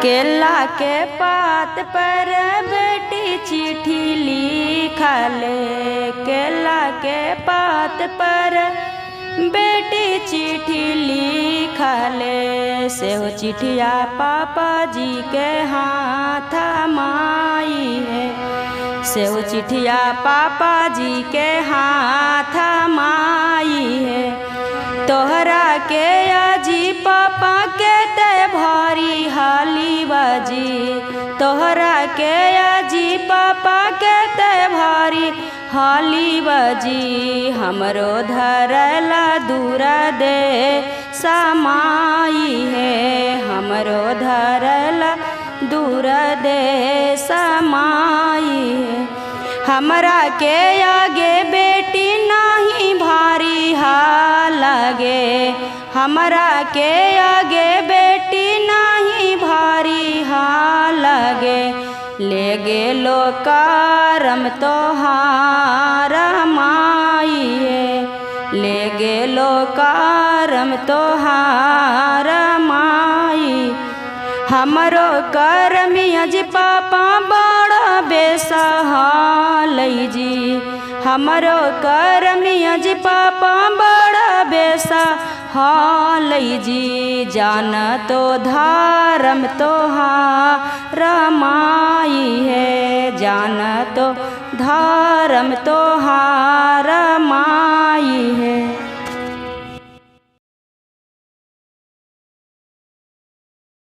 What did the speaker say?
केला के पात पर बेटी चिट्ठी लिखले। केला के पात पर बेटी चिट्ठी लिखले। सेहो चिट्ठिया पापा जी के हाथ माई है। सेहो चिट्ठिया पापा जी के हाथ माई है। तोहरा के आजी पापा के ते भारी हाली बाजी। तोहरा के आजी पापा के ते भारी हाली बाजी। हमरो धरला दूर दे समाई है। हमरो धरला दूर दे समाई है। हमरा के आगे बेटी नहीं भारी लगे। हमरा के आगे बेटी नहीं भारी लगे। ले गेलो करम तोहारा माई है। ले गेलो करम तोहारा माई। हमरो करमिया जी पापा बड़ा बेसहालै जी। हमरो करमिया जी पापा बड़ा बेसहालै जी। जान तो धर्म तोहारा माई है। जान तो धर्म तोहारा